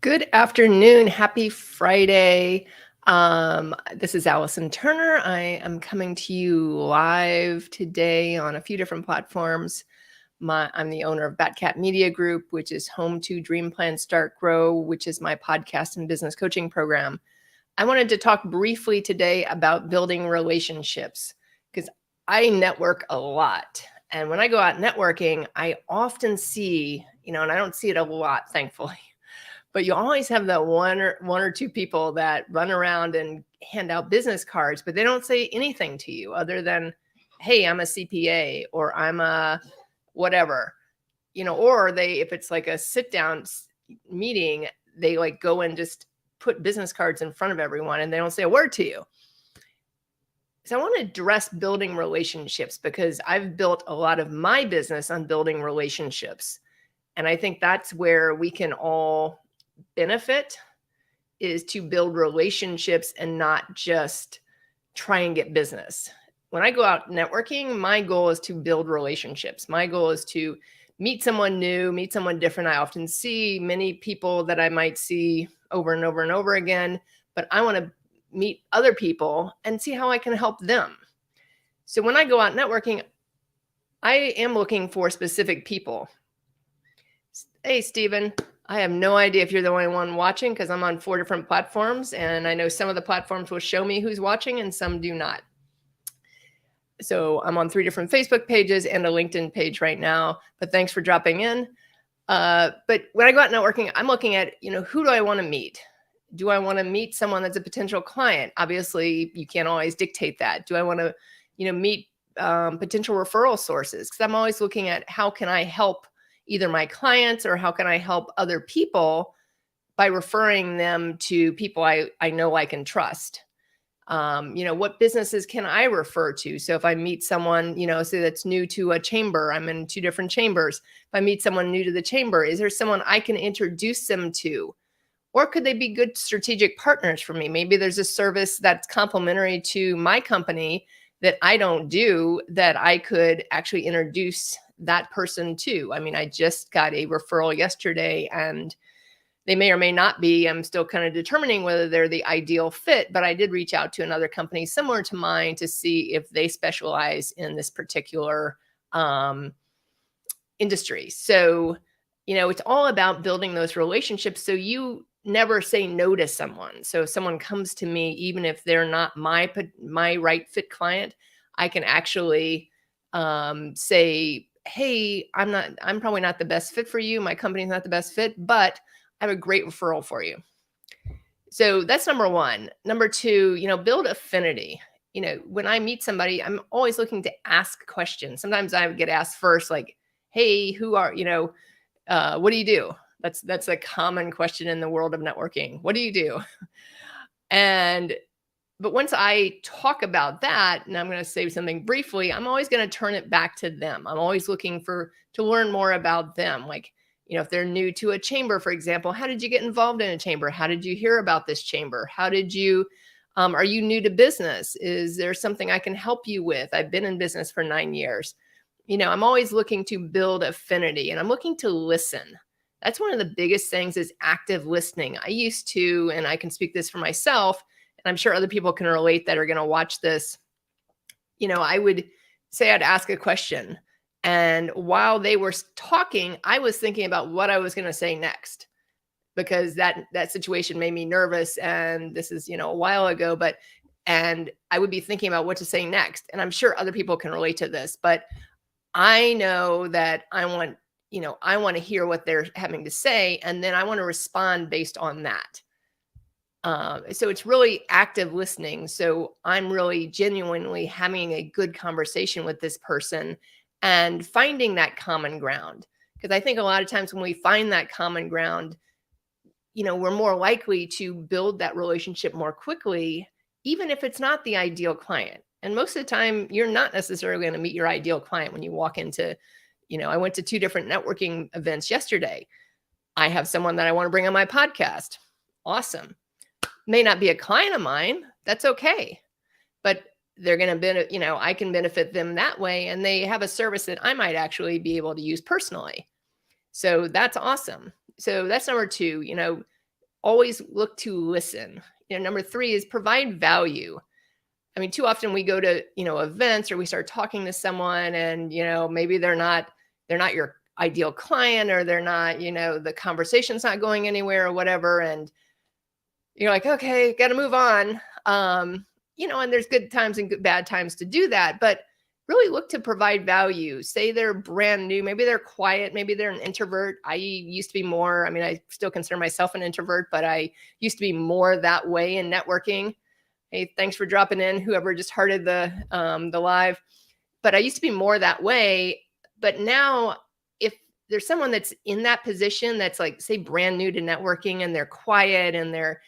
Good afternoon. Happy Friday. This is Allison Turner. I am coming to you live today on a few different platforms. I'm the owner of Batcat Media Group, which is home to Dream Plan Start Grow, which is my podcast and business coaching program. I wanted to talk briefly today about building relationships because I network a lot. And when I go out networking, I often see, and I don't see it a lot, thankfully, but you always have that one or two people that run around and hand out business cards, but they don't say anything to you other than, hey, I'm a CPA or I'm a whatever, or if it's like a sit down meeting, they like go and just put business cards in front of everyone and they don't say a word to you. So I want to address building relationships because I've built a lot of my business on building relationships. And I think that's where we can all benefit, is to build relationships and not just try and get business. When I go out networking, my goal is to build relationships. My goal is to meet someone new, meet someone different. I often see many people that I might see over and over and over again, but I want to meet other people and see how I can help them. So when I go out networking, I am looking for specific people. Hey, Stephen, I have no idea if you're the only one watching because I'm on 4 different platforms, and I know some of the platforms will show me who's watching and some do not. So I'm on 3 different Facebook pages and a LinkedIn page right now, but thanks for dropping in. But when I go out networking, I'm looking at, who do I want to meet? Do I want to meet someone that's a potential client? Obviously, you can't always dictate that. Do I want to, meet potential referral sources? Because I'm always looking at how can I help either my clients or how can I help other people by referring them to people I know I can trust. What businesses can I refer to? So if I meet someone, say that's new to a chamber, I'm in 2 different chambers. If I meet someone new to the chamber, is there someone I can introduce them to? Or could they be good strategic partners for me? Maybe there's a service that's complementary to my company that I don't do that I could actually introduce that person to. I mean, I just got a referral yesterday and they may or may not be. I'm still kind of determining whether they're the ideal fit, but I did reach out to another company similar to mine to see if they specialize in this particular industry. So, it's all about building those relationships so you never say no to someone. So if someone comes to me, even if they're not my right fit client, I can actually say, hey, I'm probably not the best fit for you. My company's not the best fit, but I have a great referral for you. So that's number 1. Number 2, build affinity. When I meet somebody, I'm always looking to ask questions. Sometimes I get asked first, like, hey, what do you do? That's a common question in the world of networking. What do you do? But once I talk about that, and I'm going to say something briefly, I'm always going to turn it back to them. I'm always looking to learn more about them. Like, if they're new to a chamber, for example, how did you get involved in a chamber? How did you hear about this chamber? How did you, are you new to business? Is there something I can help you with? I've been in business for 9 years. I'm always looking to build affinity and I'm looking to listen. That's one of the biggest things is active listening. I used to, and I can speak this for myself, and I'm sure other people can relate that are going to watch this. I would say I'd ask a question. And while they were talking, I was thinking about what I was going to say next because that situation made me nervous. And this is, a while ago, and I would be thinking about what to say next. And I'm sure other people can relate to this, but I know that I want to hear what they're having to say, and then I want to respond based on that. So it's really active listening. So I'm really genuinely having a good conversation with this person and finding that common ground. Because I think a lot of times when we find that common ground, we're more likely to build that relationship more quickly, even if it's not the ideal client. And most of the time, you're not necessarily going to meet your ideal client when you walk into, I went to 2 different networking events yesterday. I have someone that I want to bring on my podcast. Awesome. May not be a client of mine. That's okay. But they're going to benefit, I can benefit them that way. And they have a service that I might actually be able to use personally. So that's awesome. So that's number 2, always look to listen. Number 3 is provide value. I mean, too often we go to, events, or we start talking to someone and, maybe they're not your ideal client, or they're not, the conversation's not going anywhere or whatever. And you're like, okay, got to move on. And there's good times and bad times to do that, but really look to provide value. Say they're brand new, maybe they're quiet, maybe they're an introvert. I used to be more, I still consider myself an introvert, but I used to be more that way in networking. Hey, thanks for dropping in, whoever just hearted the live. But I used to be more that way. But now, if there's someone that's in that position that's like, say, brand new to networking, and they're quiet and they're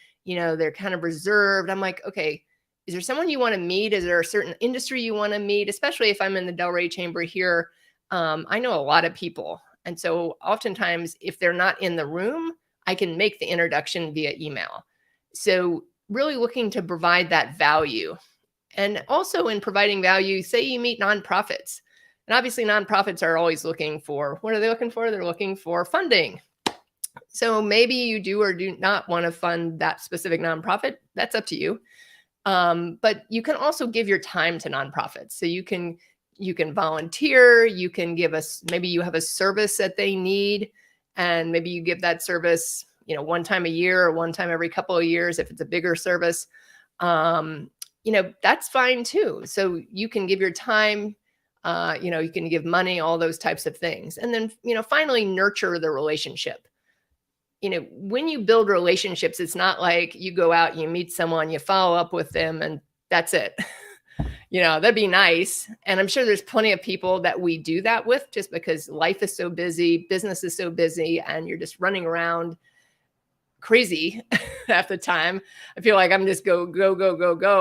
kind of reserved, I'm like, okay, is there someone you want to meet? Is there a certain industry you want to meet? Especially if I'm in the Delray Chamber here, I know a lot of people. And so oftentimes, if they're not in the room, I can make the introduction via email. So really looking to provide that value. And also, in providing value, say you meet nonprofits. And obviously nonprofits are always looking for, what are they looking for? They're looking for funding. So maybe you do or do not want to fund that specific nonprofit. That's up to you. But you can also give your time to nonprofits. So you can volunteer, you can give us, maybe you have a service that they need, and maybe you give that service, one time a year or one time every couple of years, if it's a bigger service. That's fine too. So you can give your time, you can give money, all those types of things. And then, finally, nurture the relationship. When you build relationships, it's not like you go out, you meet someone, you follow up with them, and that's it. That'd be nice. And I'm sure there's plenty of people that we do that with, just because life is so busy, business is so busy, and you're just running around crazy half the time. I feel like I'm just go.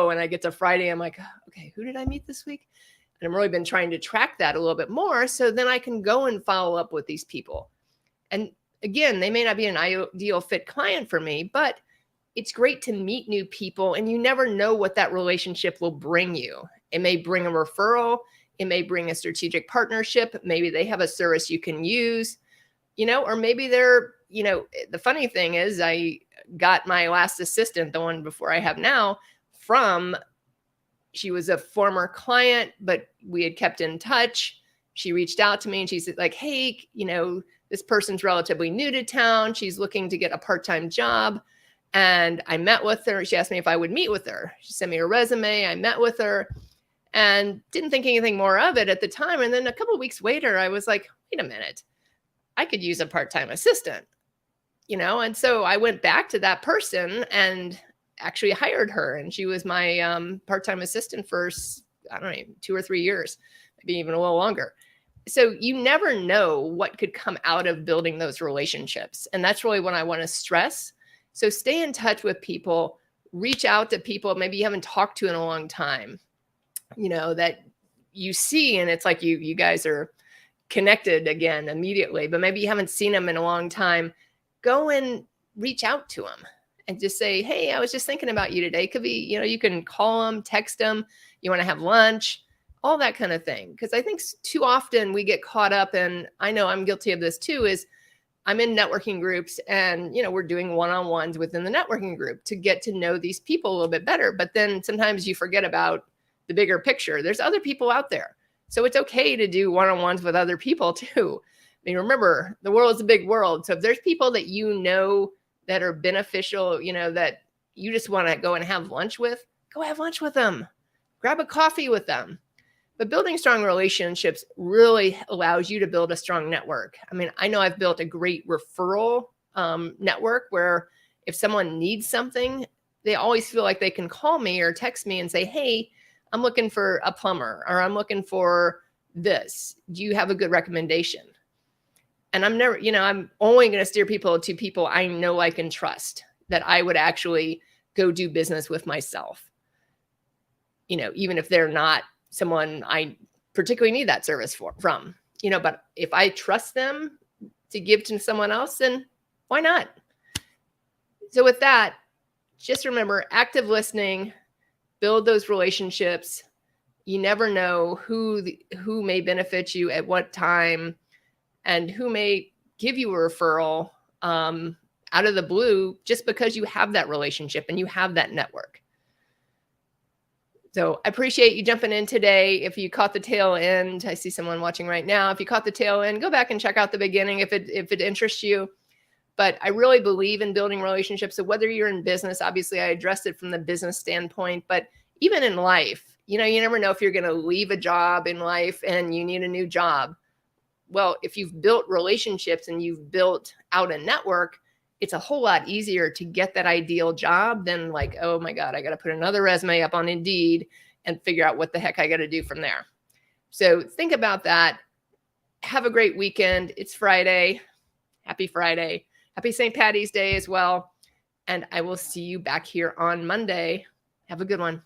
And I get to Friday, I'm like, okay, who did I meet this week? And I've really been trying to track that a little bit more, so then I can go and follow up with these people. And again, they may not be an ideal fit client for me, but it's great to meet new people, and you never know what that relationship will bring you. It may bring a referral. It may bring a strategic partnership. Maybe they have a service you can use, or maybe they're, the funny thing is, I got my last assistant, the one before I have now, she was a former client, but we had kept in touch. She reached out to me and she said, like, hey, this person's relatively new to town. She's looking to get a part-time job. And I met with her. She asked me if I would meet with her. She sent me her resume. I met with her and didn't think anything more of it at the time. And then a couple of weeks later, I was like, wait a minute, I could use a part-time assistant, And so I went back to that person and actually hired her. And she was my part-time assistant for, I don't know, 2 or 3 years, maybe even a little longer. So you never know what could come out of building those relationships. And that's really what I want to stress. So stay in touch with people, reach out to people maybe you haven't talked to in a long time, that you see, and it's like you guys are connected again immediately, but maybe you haven't seen them in a long time. Go and reach out to them and just say, hey, I was just thinking about you today. It could be, you can call them, text them, you want to have lunch, all that kind of thing. Because I think too often we get caught up, and I know I'm guilty of this too, is I'm in networking groups and, we're doing one-on-ones within the networking group to get to know these people a little bit better. But then sometimes you forget about the bigger picture. There's other people out there. So it's okay to do one-on-ones with other people too. I mean, remember, the world is a big world. So if there's people that that are beneficial, that you just want to go and have lunch with, go have lunch with them. Grab a coffee with them. But building strong relationships really allows you to build a strong network. I mean, I know I've built a great referral network where if someone needs something, they always feel like they can call me or text me and say, hey, I'm looking for a plumber, or I'm looking for this. Do you have a good recommendation? And I'm never, I'm only going to steer people to people I know, like, and trust, that I would actually go do business with myself. Even if they're not someone I particularly need that service from, but if I trust them to give to someone else, then why not? So with that, just remember, active listening, build those relationships. You never know who may benefit you at what time, and who may give you a referral out of the blue just because you have that relationship and you have that network. So I appreciate you jumping in today. If you caught the tail end, I see someone watching right now. If you caught the tail end, go back and check out the beginning if it interests you. But I really believe in building relationships. So whether you're in business, obviously I addressed it from the business standpoint, but even in life, you never know if you're going to leave a job in life and you need a new job. Well, if you've built relationships and you've built out a network, it's a whole lot easier to get that ideal job than like, oh my God, I got to put another resume up on Indeed and figure out what the heck I got to do from there. So think about that. Have a great weekend. It's Friday. Happy Friday. Happy St. Patty's Day as well. And I will see you back here on Monday. Have a good one.